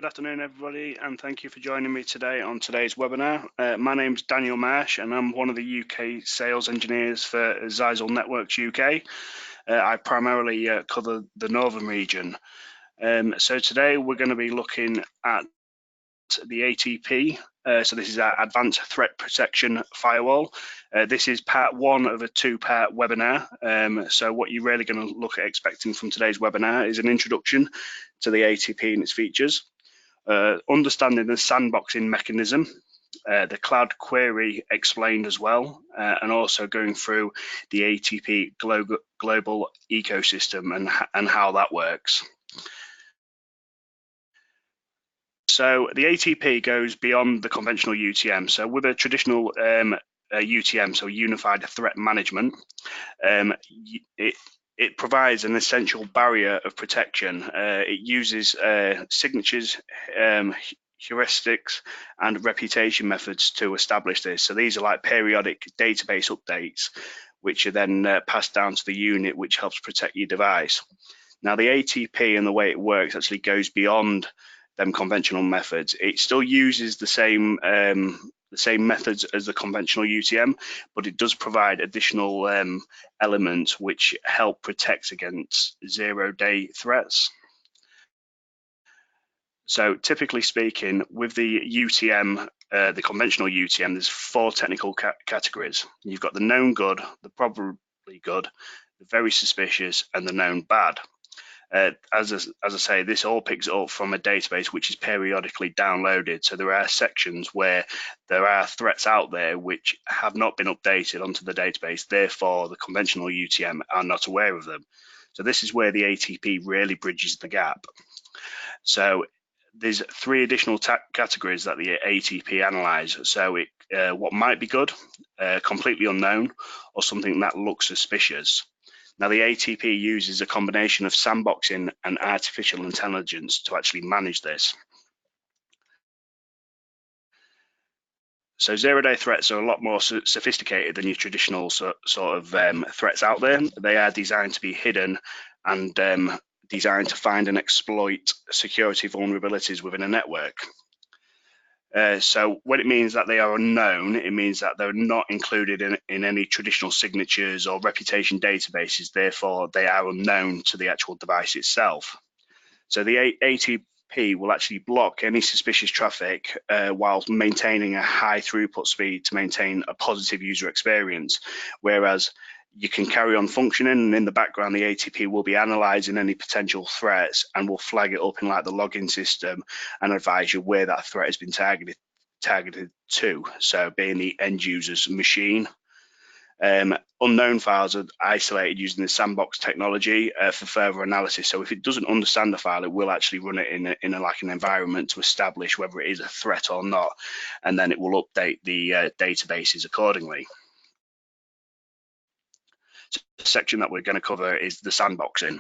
Good afternoon, everybody, and thank you for joining me today on today's webinar. My name's Daniel Marsh, and I'm one of the UK sales engineers for Zyxel Networks UK. I primarily cover the northern region. So today we're going to be looking at the ATP. So this is our Advanced Threat Protection Firewall. This is part one of a two-part webinar. So what you're really going to look at expecting from today's webinar is an introduction to the ATP and its features. Understanding the sandboxing mechanism, the cloud query explained as well, and also going through the ATP Global Ecosystem and how that works. So the ATP goes beyond the conventional UTM. So with a traditional UTM, so Unified Threat Management, it provides an essential barrier of protection. It uses signatures, heuristics, and reputation methods to establish this. So these are like periodic database updates, which are then passed down to the unit, which helps protect your device. Now, the ATP and the way it works actually goes beyond them conventional methods. It still uses the same methods as the conventional UTM, but it does provide additional elements which help protect against zero-day threats. So typically speaking, with the UTM, the conventional UTM, there's four technical categories. You've got the known good, the probably good, the very suspicious, and the known bad. As I say, this all picks up from a database which is periodically downloaded. So there are sections where there are threats out there which have not been updated onto the database. Therefore, the conventional UTM are not aware of them. So this is where the ATP really bridges the gap. So there's three additional categories that the ATP analyzes. So what might be good, completely unknown, or something that looks suspicious. Now, the ATP uses a combination of sandboxing and artificial intelligence to actually manage this. So zero-day threats are a lot more sophisticated than your traditional sort of threats out there. They are designed to be hidden and designed to find and exploit security vulnerabilities within a network. So when it means that they are unknown, it means that they're not included in any traditional signatures or reputation databases. Therefore, they are unknown to the actual device itself. So the ATP will actually block any suspicious traffic while maintaining a high throughput speed to maintain a positive user experience, whereas you can carry on functioning, and in the background, the ATP will be analyzing any potential threats and will flag it up in like the login system and advise you where that threat has been targeted to. So being the end user's machine. Unknown files are isolated using the sandbox technology for further analysis. So if it doesn't understand the file, it will actually run it in like an environment to establish whether it is a threat or not, and then it will update the databases accordingly. So the section that we're going to cover is the sandboxing.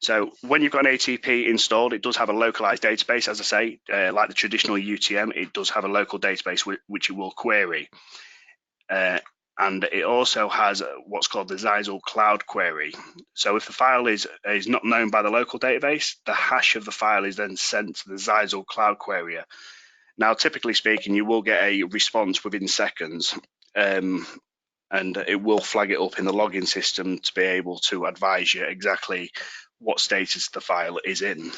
So when you've got an ATP installed, it does have a localized database, as I say, like the traditional UTM, it does have a local database which it will query. And it also has what's called the Zyxel cloud query. So if the file is not known by the local database, the hash of the file is then sent to the Zyxel cloud querier. Now, typically speaking, you will get a response within seconds. And it will flag it up in the login system to be able to advise you exactly what status the file is in.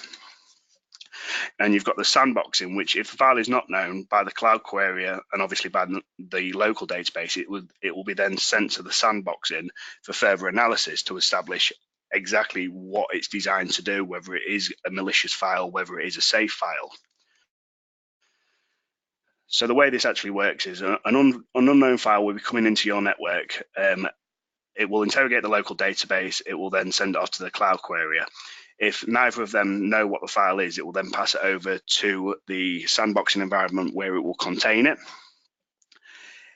And you've got the sandboxing, which if the file is not known by the cloud querier and obviously by the local database, it will be then sent to the sandboxing for further analysis to establish exactly what it's designed to do, whether it is a malicious file, whether it is a safe file. So the way this actually works is an unknown file will be coming into your network. It will interrogate the local database. It will then send it off to the cloud querier. If neither of them know what the file is, it will then pass it over to the sandboxing environment where it will contain it.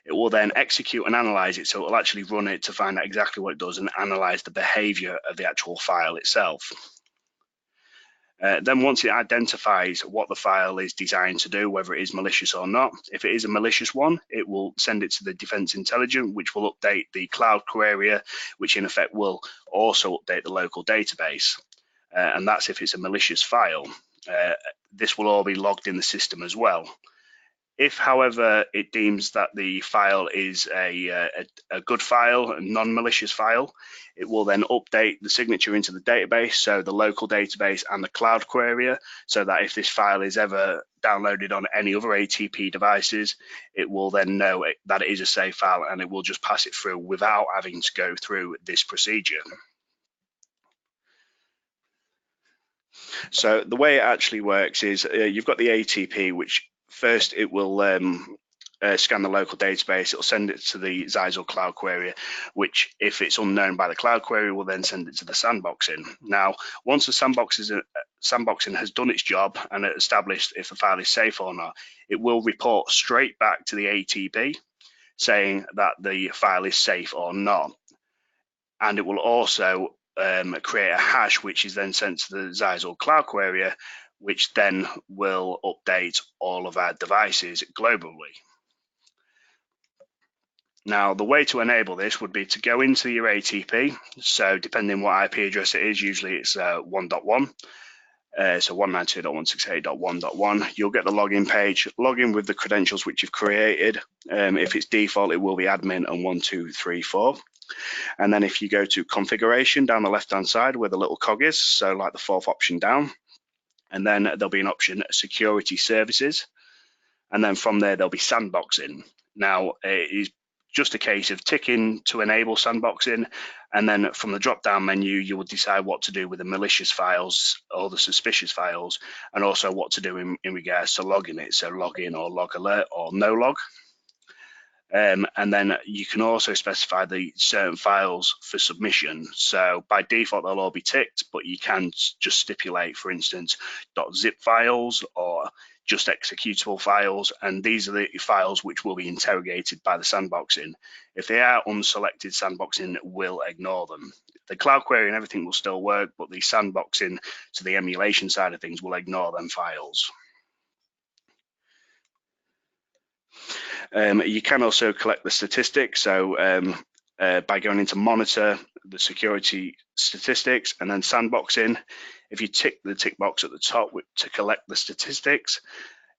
It will then execute and analyze it. So it will actually run it to find out exactly what it does and analyze the behavior of the actual file itself. Then once it identifies what the file is designed to do, whether it is malicious or not, if it is a malicious one, it will send it to the defense intelligence, which will update the cloud querier, which in effect will also update the local database. and that's if it's a malicious file. This will all be logged in the system as well. If, however, it deems that the file is a good file, a non-malicious file, it will then update the signature into the database, so the local database and the cloud query, so that if this file is ever downloaded on any other ATP devices, it will then know that it is a safe file and it will just pass it through without having to go through this procedure. So the way it actually works is you've got the ATP, which first it will scan the local database. It'll send it to the Zyxel cloud query, which, if it's unknown by the cloud query, will then send it to the sandboxing. Now, once the sandboxing has done its job and established if the file is safe or not, it will report straight back to the ATP saying that the file is safe or not. And it will also create a hash, which is then sent to the Zyxel cloud query, which then will update all of our devices globally. Now, the way to enable this would be to go into your ATP. So depending what IP address it is, usually it's 1.1. So 192.168.1.1. You'll get the login page. Log in with the credentials which you've created. If it's default, it will be admin and 1234. And then if you go to configuration down the left-hand side where the little cog is, so like the fourth option down, and then there'll be an option security services. And then from there, there'll be sandboxing. Now, it is just a case of ticking to enable sandboxing. And then from the drop-down menu, you will decide what to do with the malicious files or the suspicious files, and also what to do in regards to logging it. So log in or log alert or no log. And then you can also specify the certain files for submission. So by default, they'll all be ticked, but you can just stipulate, for instance, .zip files or just executable files. And these are the files which will be interrogated by the sandboxing. If they are unselected, sandboxing will ignore them. The cloud query and everything will still work, but the sandboxing, so the emulation side of things, will ignore them files. You can also collect the statistics. So by going into monitor, the security statistics, and then sandboxing, if you tick the tick box at the top to collect the statistics,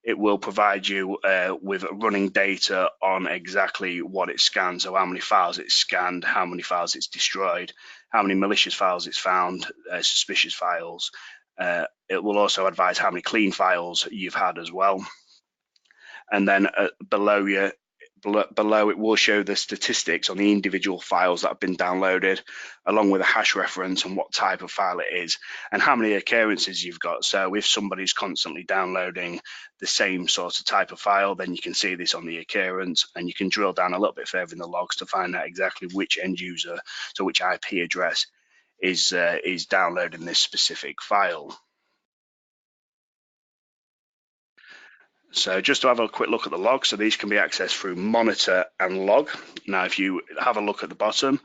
it will provide you with running data on exactly what it scans. So how many files it's scanned, how many files it's destroyed, how many malicious files it's found, suspicious files. It will also advise how many clean files you've had as well. And then below it will show the statistics on the individual files that have been downloaded, along with a hash reference and what type of file it is and how many occurrences you've got. So if somebody's constantly downloading the same sort of type of file, then you can see this on the occurrence, and you can drill down a little bit further in the logs to find out exactly which end user, so which IP address is downloading this specific file. So just to have a quick look at the log, so these can be accessed through monitor and log. Now, if you have a look at the bottom,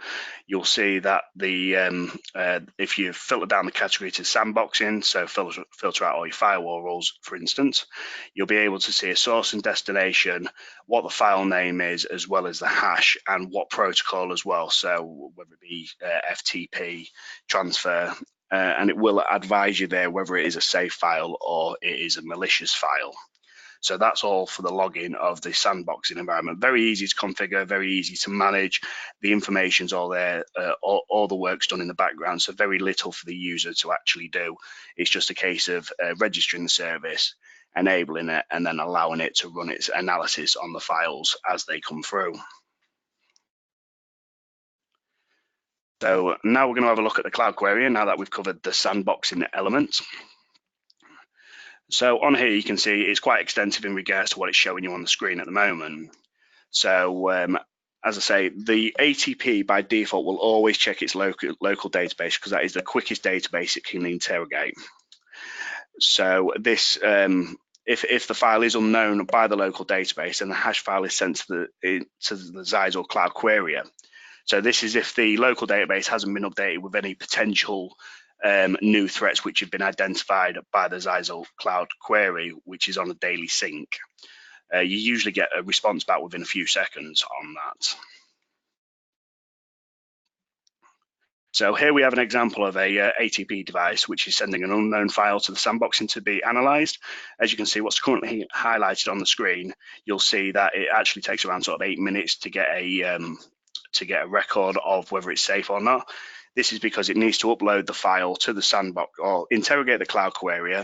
you'll see that the if you filter down the category to sandboxing, so filter out all your firewall rules, for instance, you'll be able to see a source and destination, what the file name is, as well as the hash and what protocol as well. So whether it be FTP, transfer, and it will advise you there whether it is a safe file or it is a malicious file. So that's all for the login of the sandboxing environment. Very easy to configure, very easy to manage. The information's all there, all the work's done in the background, so very little for the user to actually do. It's just a case of registering the service, enabling it, and then allowing it to run its analysis on the files as they come through. So now we're going to have a look at the cloud query now that we've covered the sandboxing element. So on here, you can see it's quite extensive in regards to what it's showing you on the screen at the moment. So as I say, the ATP by default will always check its local database because that is the quickest database it can interrogate. So this, if the file is unknown by the local database, then the hash file is sent to the Zyxel cloud query. So this is if the local database hasn't been updated with any potential new threats which have been identified by the Zyxel cloud query, which is on a daily sync. You usually get a response back within a few seconds on that. So here we have an example of a ATP device which is sending an unknown file to the sandboxing to be analysed. As you can see, what's currently highlighted on the screen, you'll see that it actually takes around sort of 8 minutes to get a record of whether it's safe or not. This is because it needs to upload the file to the sandbox or interrogate the cloud query,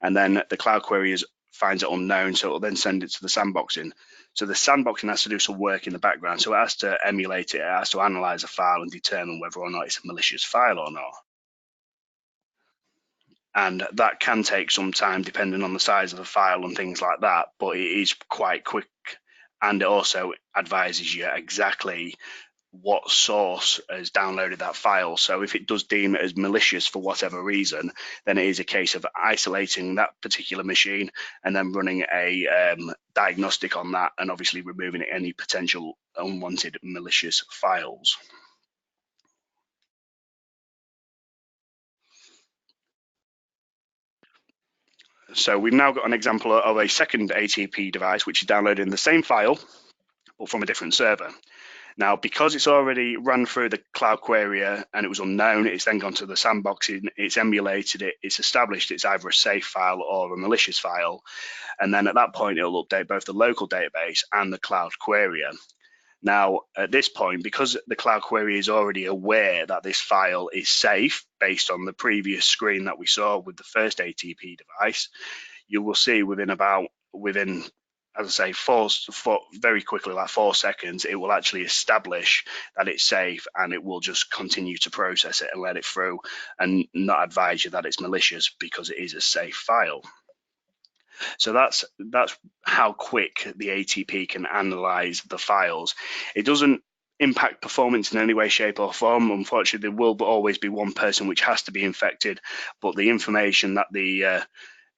and then the cloud query finds it unknown, so it will then send it to the sandboxing. So the sandboxing has to do some work in the background. So it has to emulate it, it has to analyze a file and determine whether or not it's a malicious file or not. And that can take some time depending on the size of the file and things like that, but it is quite quick. And it also advises you exactly what source has downloaded that file. So if it does deem it as malicious for whatever reason, then it is a case of isolating that particular machine and then running a diagnostic on that, and obviously removing any potential unwanted malicious files. So we've now got an example of a second ATP device which is downloading the same file but from a different server. Now, because it's already run through the cloud query and it was unknown, it's then gone to the sandboxing, it's emulated it, it's established it's either a safe file or a malicious file. And then at that point, it'll update both the local database and the cloud query. Now, at this point, because the cloud query is already aware that this file is safe based on the previous screen that we saw with the first ATP device, you will see within, as I say, very quickly, like 4 seconds, it will actually establish that it's safe, and it will just continue to process it and let it through and not advise you that it's malicious because it is a safe file. So that's how quick the ATP can analyze the files. It doesn't impact performance in any way, shape or form. Unfortunately, there will always be one person which has to be infected, but the information that the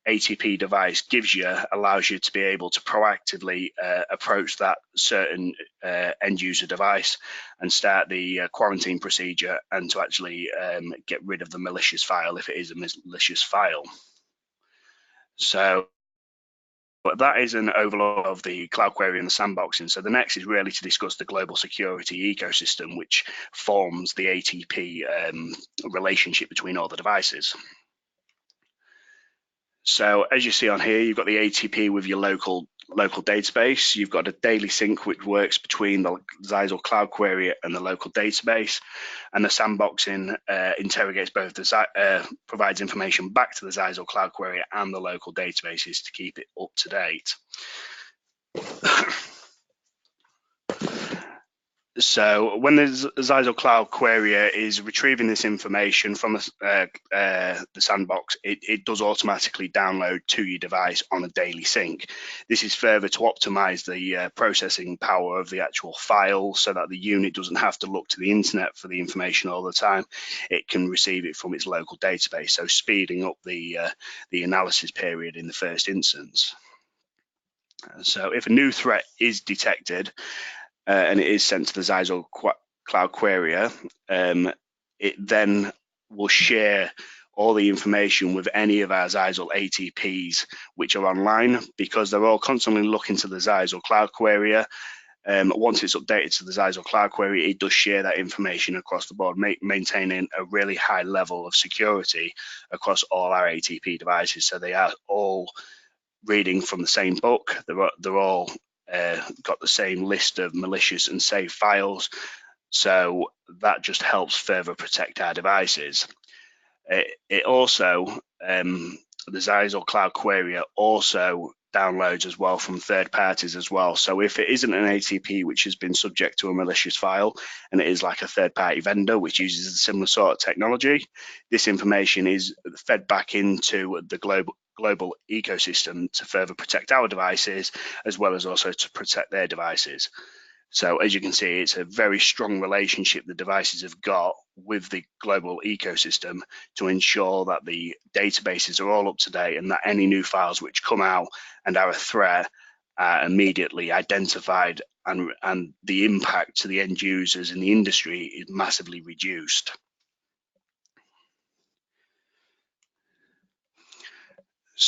ATP device gives you allows you to be able to proactively approach that certain end user device and start the quarantine procedure, and to actually get rid of the malicious file if it is a malicious file. So but that is an overload of the cloud query and the sandboxing. So the next is really to discuss the global security ecosystem, which forms the ATP relationship between all the devices. So as you see on here, you've got the ATP with your local database. You've got a daily sync which works between the Zyxel cloud query and the local database, and the sandboxing interrogates both provides information back to the Zyxel cloud query and the local databases to keep it up to date. So when the Zyxel Cloud Query is retrieving this information from the sandbox, it does automatically download to your device on a daily sync. This is further to optimize the processing power of the actual file so that the unit doesn't have to look to the internet for the information all the time. It can receive it from its local database, so speeding up the analysis period in the first instance. So if a new threat is detected, and it is sent to the Zyxel Cloud Query, it then will share all the information with any of our Zyxel ATPs which are online, because they're all constantly looking to the Zyxel Cloud Query. Once it's updated to the Zyxel Cloud Query, it does share that information across the board, maintaining a really high level of security across all our ATP devices. So they are all reading from the same book. They're all got the same list of malicious and safe files, so that just helps further protect our devices. It also, the Zyxel Cloud Query also downloads as well from third parties as well. So if it isn't an ATP which has been subject to a malicious file, and it is like a third party vendor which uses a similar sort of technology, this information is fed back into the global ecosystem to further protect our devices, as well as also to protect their devices. So as you can see, it's a very strong relationship the devices have got with the global ecosystem to ensure that the databases are all up to date, and that any new files which come out and are a threat are immediately identified, and the impact to the end users in the industry is massively reduced.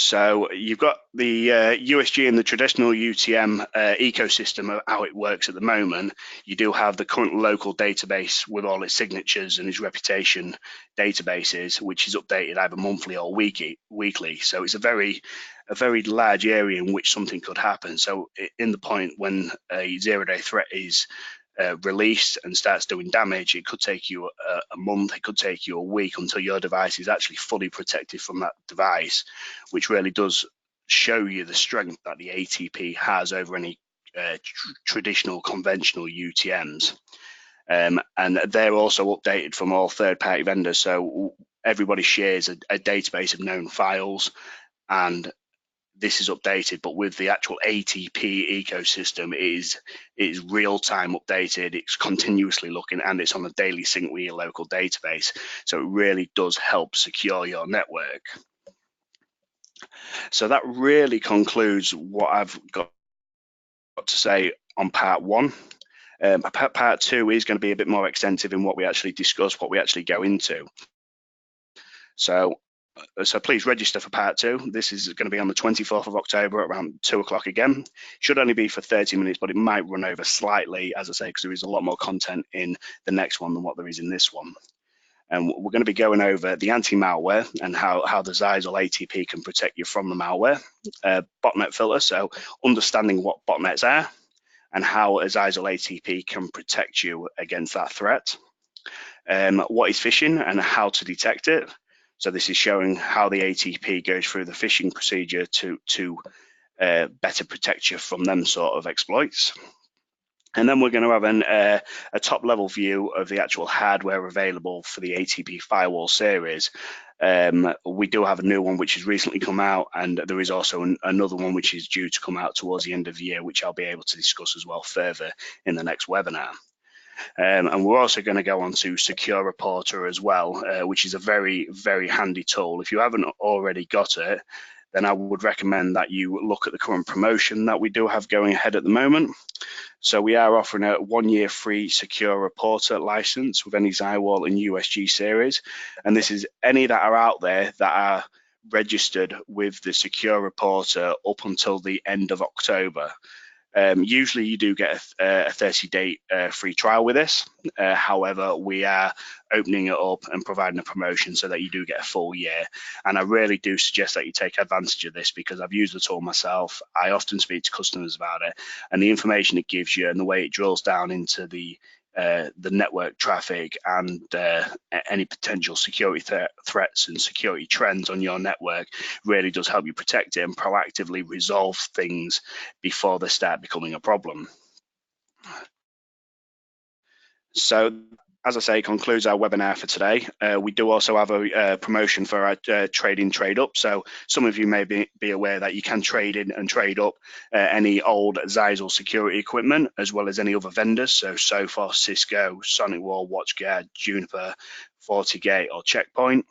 So you've got the USG and the traditional UTM ecosystem of how it works at the moment. You do have the current local database with all its signatures and its reputation databases, which is updated either monthly or weekly. So it's a very large area in which something could happen. So in the point when a zero-day threat is released and starts doing damage, it could take you a month, it could take you a week until your device is actually fully protected from that device, which really does show you the strength that the ATP has over any traditional conventional UTMs. And they're also updated from all third-party vendors, so everybody shares a database of known files, and this is updated, but with the actual ATP ecosystem, it is real-time updated, it's continuously looking, and it's on a daily sync with your local database. So it really does help secure your network. So that really concludes what I've got to say on part one. Part two is going to be a bit more extensive in what we actually discuss, what we actually go into. So please register for part two. This is going to be on the 24th of October around 2 o'clock again. Should only be for 30 minutes, but it might run over slightly, as I say, because there is a lot more content in the next one than what there is in this one. And we're going to be going over the anti-malware and how the Zyxel ATP can protect you from the malware, botnet filter, so understanding what botnets are and how a Zyxel ATP can protect you against that threat. What is phishing and how to detect it. So this is showing how the ATP goes through the phishing procedure to better protect you from them sort of exploits. And then we're going to have a top level view of the actual hardware available for the ATP firewall series. We do have a new one which has recently come out, and there is also another one which is due to come out towards the end of the year, which I'll be able to discuss as well further in the next webinar. And we're also going to go on to Secure Reporter as well, which is a very, very handy tool. If you haven't already got it, then I would recommend that you look at the current promotion that we do have going ahead at the moment. So we are offering a 1-year free Secure Reporter license with any Zyxel and USG series. And this is any that are out there that are registered with the Secure Reporter up until the end of October. Usually you do get a 30-day free trial with this. However, we are opening it up and providing a promotion so that you do get a full year. And I really do suggest that you take advantage of this because I've used the tool myself. I often speak to customers about it, and the information it gives you and the way it drills down into the network traffic and any potential security threats and security trends on your network really does help you protect it and proactively resolve things before they start becoming a problem. So, as I say, concludes our webinar for today. We do also have a promotion for our trade-in, trade-up. So some of you may be aware that you can trade in and trade up any old Zyxel security equipment, as well as any other vendors. So Sophos, Cisco, SonicWall, WatchGuard, Juniper, FortiGate, or Checkpoint.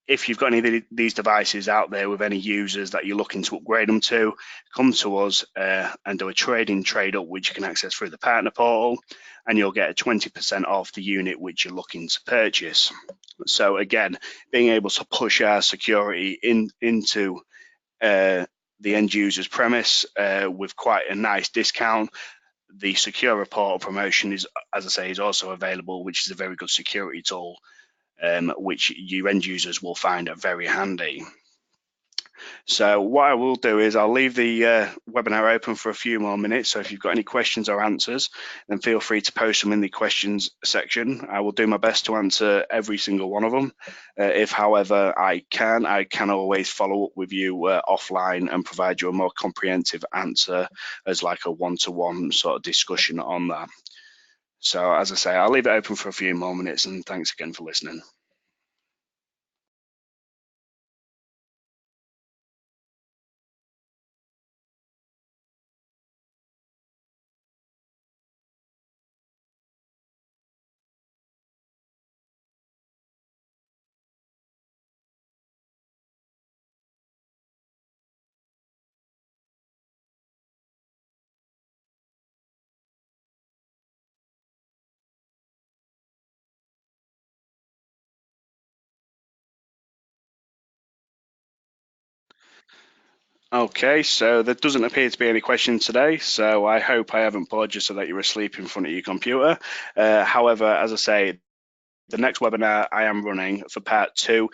If you've got any of these devices out there with any users that you're looking to upgrade them to, come to us and do a trade-in, trade-up, which you can access through the partner portal, and you'll get a 20% off the unit which you're looking to purchase. So again, being able to push our security into the end user's premise with quite a nice discount. The Secure Reporter promotion is, as I say, is also available, which is a very good security tool. Which your end users will find very handy. So what I will do is I'll leave the webinar open for a few more minutes. So if you've got any questions or answers, then feel free to post them in the questions section. I will do my best to answer every single one of them. If, however, I can always follow up with you offline and provide you a more comprehensive answer as like a one-to-one sort of discussion on that. So as I say, I'll leave it open for a few more minutes, and thanks again for listening. Okay, so there doesn't appear to be any questions today, so I hope I haven't bored you so that you're asleep in front of your computer. However, as I say, the next webinar I am running for part 2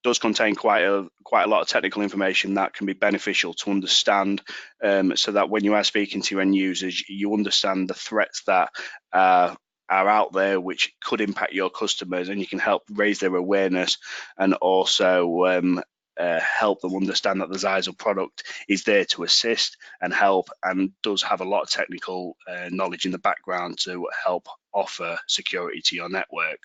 does contain quite a lot of technical information that can be beneficial to understand, so that when you are speaking to your end users, you understand the threats that are out there which could impact your customers, and you can help raise their awareness and also help them understand that the Zyxel product is there to assist and help, and does have a lot of technical knowledge in the background to help offer security to your network.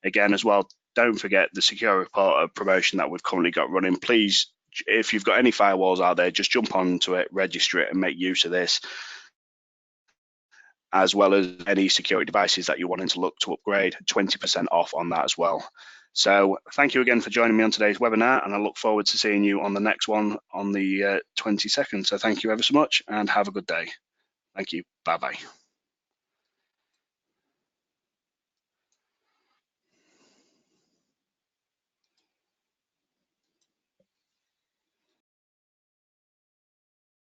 Again, as well, don't forget the secure reporter promotion that we've currently got running. Please, if you've got any firewalls out there, just jump onto it, register it, and make use of this, as well as any security devices that you're wanting to look to upgrade, 20% off on that as well. So thank you again for joining me on today's webinar, and I look forward to seeing you on the next one on the 22nd. So thank you ever so much, and have a good day. Thank you. Bye-bye.